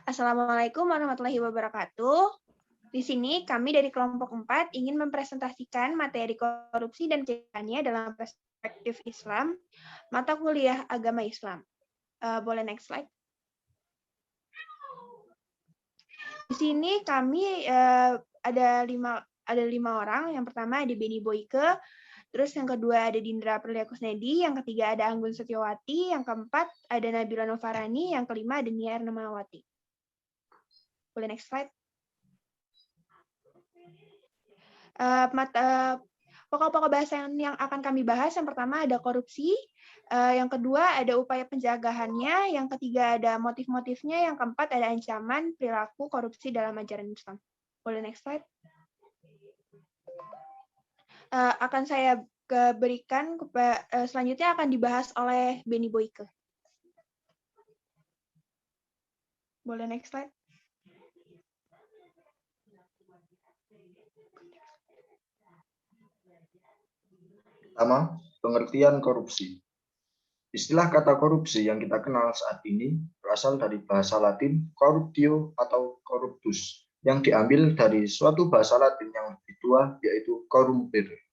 Assalamualaikum warahmatullahi wabarakatuh. Di sini kami dari kelompok 4 ingin mempresentasikan materi korupsi dan pencegahannya dalam perspektif Islam, mata kuliah agama Islam. Boleh next slide. Di sini kami ada lima orang. Yang pertama ada Beni Boyke, terus yang kedua ada Dindra Perlia Kusnedi, yang ketiga ada Anggun Setiawati, yang keempat ada Nabila Novarani, yang kelima ada Nia Ernamawati. Boleh next slide. Pokok-pokok bahasan yang akan kami bahas, yang pertama ada korupsi, yang kedua ada upaya pencegahannya, yang ketiga ada motif-motifnya, yang keempat ada ancaman perilaku korupsi dalam ajaran Islam. Boleh next slide. Akan saya berikan selanjutnya akan dibahas oleh Beni Boyke. Boleh next slide. Pertama, pengertian korupsi. Istilah kata korupsi yang kita kenal saat ini berasal dari bahasa Latin corruptio atau corruptus, yang diambil dari suatu bahasa Latin yang lebih tua, yaitu corrumpere.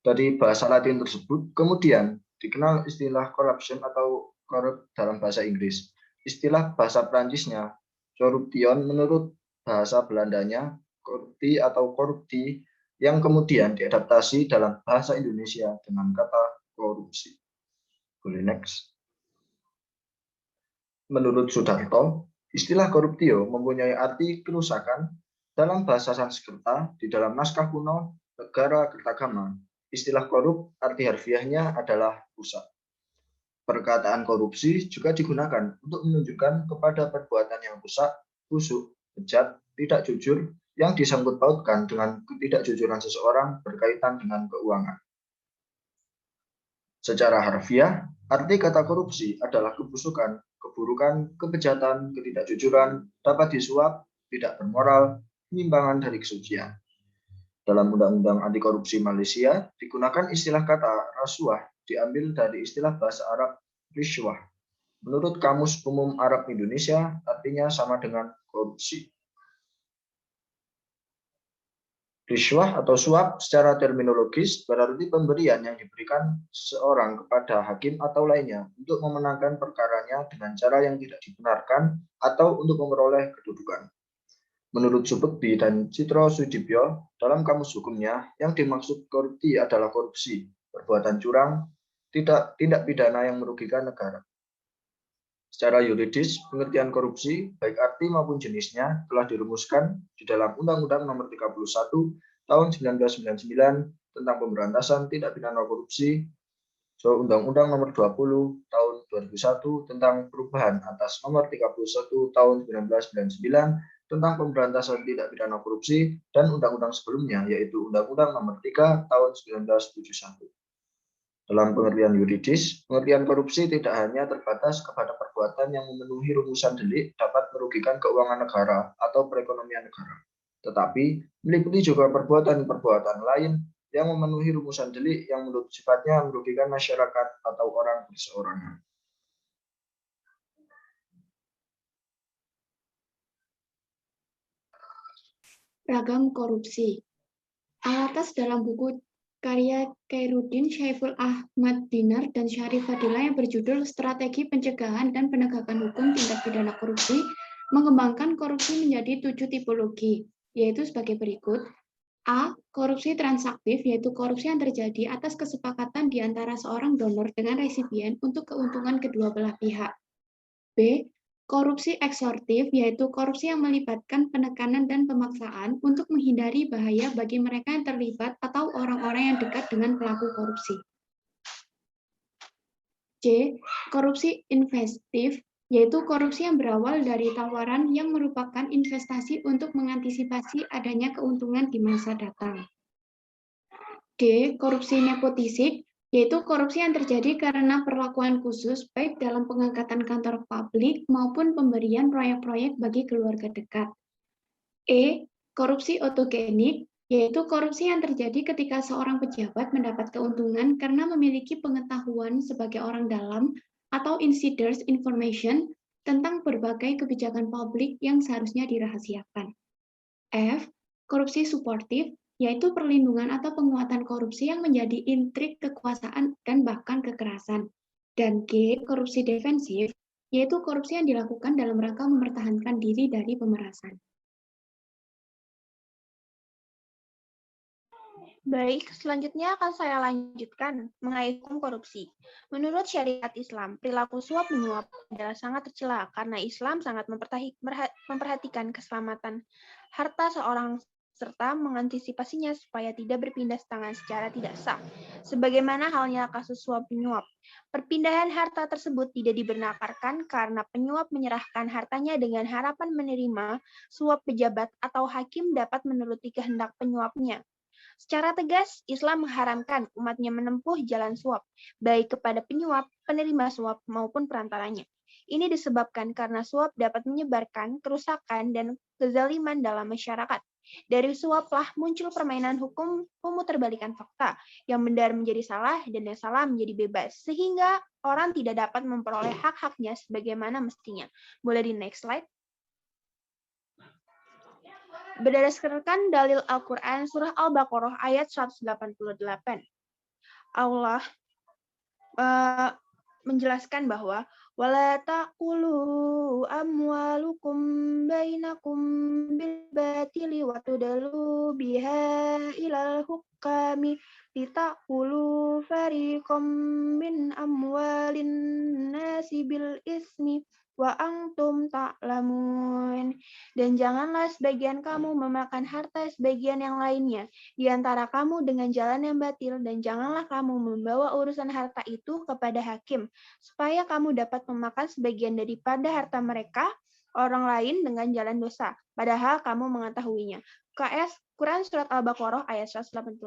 Dari bahasa Latin tersebut, kemudian dikenal istilah corruption atau corrupt dalam bahasa Inggris. Istilah bahasa Prancisnya, corruption, menurut bahasa Belandanya, korupti atau korupti, yang kemudian diadaptasi dalam bahasa Indonesia dengan kata korupsi. Boleh next. Menurut Sudarto, istilah koruptio mempunyai arti kerusakan. Dalam bahasa Sanskerta, di dalam naskah kuno Negara Kertagama, istilah korup arti harfiahnya adalah rusak. Perkataan korupsi juga digunakan untuk menunjukkan kepada perbuatan yang rusak, busuk, bejat, tidak jujur, yang disangkut pautkan dengan ketidakjujuran seseorang berkaitan dengan keuangan. Secara harfiah, arti kata korupsi adalah kebusukan, keburukan, kebejatan, ketidakjujuran, dapat disuap, tidak bermoral, penyimpangan dari kesucian. Dalam Undang-Undang Anti Korupsi Malaysia, digunakan istilah kata rasuah diambil dari istilah bahasa Arab rishwah. Menurut Kamus Umum Arab Indonesia, artinya sama dengan korupsi. Rishwah atau suap secara terminologis berarti pemberian yang diberikan seorang kepada hakim atau lainnya untuk memenangkan perkaranya dengan cara yang tidak dibenarkan atau untuk memperoleh kedudukan. Menurut Subekti dan Citro Sudibyo, dalam kamus hukumnya, yang dimaksud korupsi adalah korupsi, perbuatan curang, tindak pidana yang merugikan negara. Secara yuridis, pengertian korupsi, baik arti maupun jenisnya, telah dirumuskan di dalam Undang-Undang Nomor 31 Tahun 1999 tentang pemberantasan tindak pidana korupsi, Undang-Undang Nomor 20 Tahun 2001 tentang perubahan atas Nomor 31 Tahun 1999 tentang pemberantasan tindak pidana korupsi, dan undang-undang sebelumnya, yaitu Undang-Undang Nomor 3 Tahun 1971. Dalam pengertian yuridis, pengertian korupsi tidak hanya terbatas kepada perbuatan yang memenuhi rumusan delik dapat merugikan keuangan negara atau perekonomian negara, tetapi meliputi juga perbuatan-perbuatan lain yang memenuhi rumusan delik yang menurut sifatnya merugikan masyarakat atau orang perseorangan. Ragam korupsi. Alatas dalam buku karya Khairuddin Syaiful Ahmad Dinar dan Syarif Fadilah yang berjudul Strategi Pencegahan dan Penegakan Hukum Tindak Pidana Korupsi, mengembangkan korupsi menjadi 7 tipologi, yaitu sebagai berikut. A. Korupsi transaktif, yaitu korupsi yang terjadi atas kesepakatan di antara seorang donor dengan resipien untuk keuntungan kedua belah pihak. B. Korupsi eksortif, yaitu korupsi yang melibatkan penekanan dan pemaksaan untuk menghindari bahaya bagi mereka yang terlibat atau orang-orang yang dekat dengan pelaku korupsi. C. Korupsi investif, yaitu korupsi yang berawal dari tawaran yang merupakan investasi untuk mengantisipasi adanya keuntungan di masa datang. D. Korupsi nepotisik, yaitu korupsi yang terjadi karena perlakuan khusus baik dalam pengangkatan kantor publik maupun pemberian proyek-proyek bagi keluarga dekat. E. Korupsi otogenik, yaitu korupsi yang terjadi ketika seorang pejabat mendapat keuntungan karena memiliki pengetahuan sebagai orang dalam atau insiders information tentang berbagai kebijakan publik yang seharusnya dirahasiakan. F. Korupsi suportif, yaitu perlindungan atau penguatan korupsi yang menjadi intrik kekuasaan dan bahkan kekerasan. Dan G. Korupsi defensif, yaitu korupsi yang dilakukan dalam rangka mempertahankan diri dari pemerasan. Baik, selanjutnya akan saya lanjutkan mengenai hukum korupsi. Menurut syariat Islam, perilaku suap menyuap adalah sangat tercela karena Islam sangat memperhatikan keselamatan harta seorang serta mengantisipasinya supaya tidak berpindah tangan secara tidak sah. Sebagaimana halnya kasus suap menyuap. Perpindahan harta tersebut tidak dibenarkan karena penyuap menyerahkan hartanya dengan harapan menerima suap pejabat atau hakim dapat menuruti kehendak penyuapnya. Secara tegas, Islam mengharamkan umatnya menempuh jalan suap, baik kepada penyuap, penerima suap, maupun perantaranya. Ini disebabkan karena suap dapat menyebarkan kerusakan dan kezaliman dalam masyarakat. Dari suaplah muncul permainan hukum pemuterbalikan fakta, yang benar menjadi salah dan yang salah menjadi bebas, sehingga orang tidak dapat memperoleh hak-haknya sebagaimana mestinya. Boleh di next slide? Berdasarkan dalil Al-Quran Surah Al-Baqarah ayat 188. Allah menjelaskan bahwa wala taqulu amwalukum bainakum bil batili wa tudalu biha ilal hukami litaqulu fariqam min amwalin nasi bil ismi wa antum ta'lamun. Dan janganlah sebagian kamu memakan harta sebagian yang lainnya di antara kamu dengan jalan yang batil, dan janganlah kamu membawa urusan harta itu kepada hakim, supaya kamu dapat memakan sebagian daripada harta mereka, orang lain dengan jalan dosa, padahal kamu mengetahuinya. KS Quran Surat Al-Baqarah ayat 188.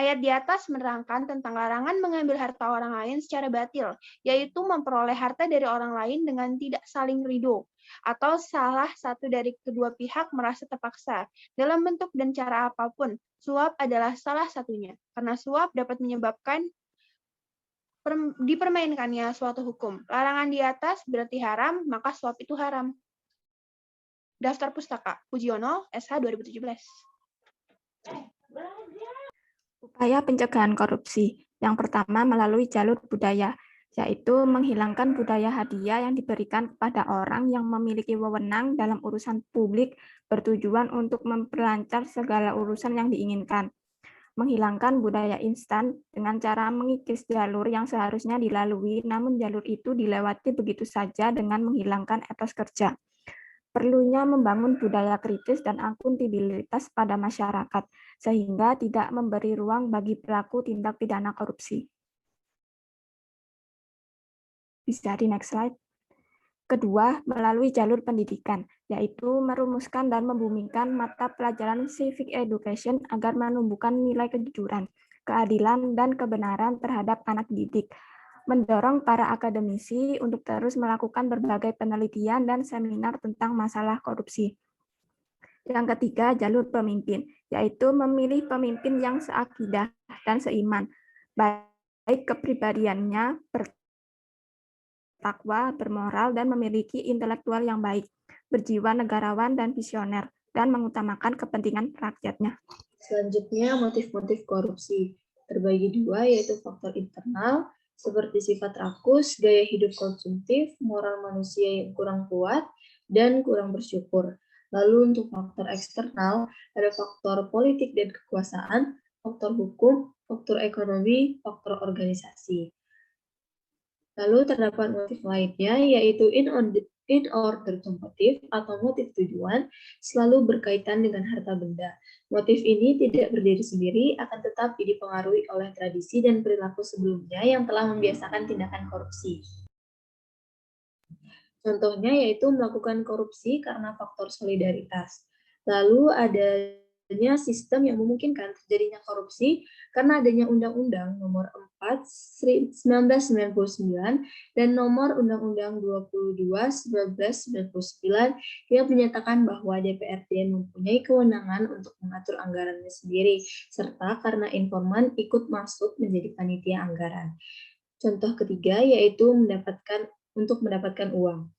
Ayat di atas menerangkan tentang larangan mengambil harta orang lain secara batil, yaitu memperoleh harta dari orang lain dengan tidak saling ridho, atau salah satu dari kedua pihak merasa terpaksa, dalam bentuk dan cara apapun. Suap adalah salah satunya, karena suap dapat menyebabkan dipermainkannya suatu hukum. Larangan di atas berarti haram, maka suap itu haram. Daftar Pustaka, Pujiono, SH 2017. Upaya pencegahan korupsi. Yang pertama melalui jalur budaya, yaitu menghilangkan budaya hadiah yang diberikan kepada orang yang memiliki wewenang dalam urusan publik bertujuan untuk memperlancar segala urusan yang diinginkan. Menghilangkan budaya instan dengan cara mengikis jalur yang seharusnya dilalui, namun jalur itu dilewati begitu saja dengan menghilangkan etos kerja. Perlunya membangun budaya kritis dan akuntabilitas pada masyarakat, sehingga tidak memberi ruang bagi pelaku tindak pidana korupsi. Bisa di next slide. Kedua, melalui jalur pendidikan, yaitu merumuskan dan membumikan mata pelajaran civic education agar menumbuhkan nilai kejujuran, keadilan, dan kebenaran terhadap anak didik. Mendorong para akademisi untuk terus melakukan berbagai penelitian dan seminar tentang masalah korupsi. Yang ketiga, jalur pemimpin, yaitu memilih pemimpin yang seakidah dan seiman, baik kepribadiannya, bertakwa, bermoral, dan memiliki intelektual yang baik, berjiwa negarawan dan visioner, dan mengutamakan kepentingan rakyatnya. Selanjutnya, motif-motif korupsi terbagi dua, yaitu faktor internal, seperti sifat rakus, gaya hidup konsumtif, moral manusia yang kurang kuat, dan kurang bersyukur. Lalu untuk faktor eksternal, ada faktor politik dan kekuasaan, faktor hukum, faktor ekonomi, faktor organisasi. Lalu terdapat motif lainnya, yaitu in order to motive atau motif tujuan, selalu berkaitan dengan harta benda. Motif ini tidak berdiri sendiri, akan tetapi dipengaruhi oleh tradisi dan perilaku sebelumnya yang telah membiasakan tindakan korupsi. Contohnya yaitu melakukan korupsi karena faktor solidaritas. Lalu adanya sistem yang memungkinkan terjadinya korupsi karena adanya Undang-Undang Nomor 4 1999 dan Nomor Undang-Undang 22 1999 yang menyatakan bahwa DPRD mempunyai kewenangan untuk mengatur anggarannya sendiri, serta karena informan ikut masuk menjadi panitia anggaran. Contoh ketiga yaitu mendapatkan uang.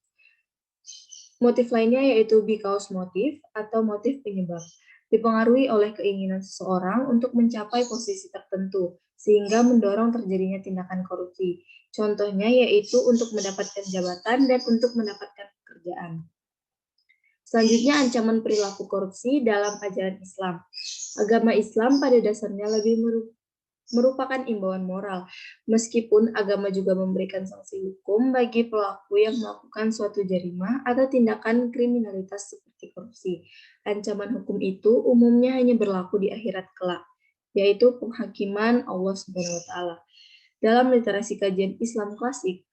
Motif lainnya yaitu because motif atau motif penyebab, dipengaruhi oleh keinginan seseorang untuk mencapai posisi tertentu, sehingga mendorong terjadinya tindakan korupsi. Contohnya yaitu untuk mendapatkan jabatan dan untuk mendapatkan pekerjaan. Selanjutnya, ancaman perilaku korupsi dalam ajaran Islam. Agama Islam pada dasarnya lebih merupakan imbauan moral, meskipun agama juga memberikan sanksi hukum bagi pelaku yang melakukan suatu jarimah atau tindakan kriminalitas seperti korupsi. Ancaman hukum itu umumnya hanya berlaku di akhirat kelak, yaitu penghakiman Allah Subhanahu wa Ta'ala. Dalam literasi kajian Islam klasik,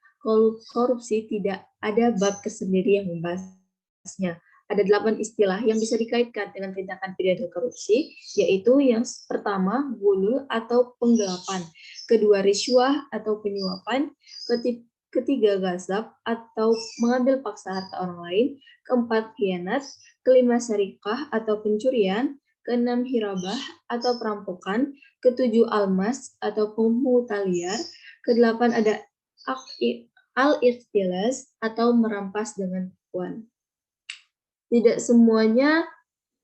korupsi tidak ada bab tersendiri yang membahasnya. Ada 8 istilah yang bisa dikaitkan dengan tindakan pidana korupsi, yaitu yang pertama, ghulul atau penggelapan, kedua, riswah atau penyuapan, ketiga, ghasab atau mengambil paksa harta orang lain, keempat, khianat, kelima, syarikah atau pencurian, keenam, hirabah atau perampokan, ketujuh, almas atau pungutan liar, kedelapan ada al-ikhtilas atau merampas dengan tipuan. Tidak semuanya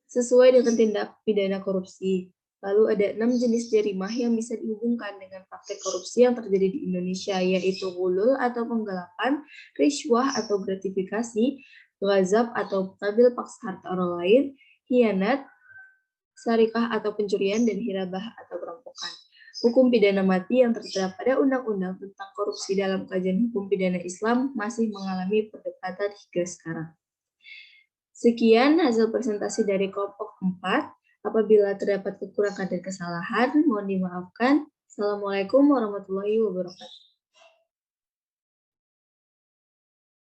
sesuai dengan tindak pidana korupsi. Lalu ada 6 jenis jarimah yang bisa dihubungkan dengan praktek korupsi yang terjadi di Indonesia, yaitu ghulul atau penggelapan, riswah atau gratifikasi, ghazab atau mengambil paksa harta orang lain, khianat, syarikah atau pencurian, dan hirabah atau perampokan. Hukum pidana mati yang tertera pada Undang-Undang tentang Korupsi dalam kajian hukum pidana Islam masih mengalami perdebatan hingga sekarang. Sekian hasil presentasi dari kelompok 4. Apabila terdapat kekurangan dan kesalahan, mohon dimaafkan. Assalamualaikum warahmatullahi wabarakatuh.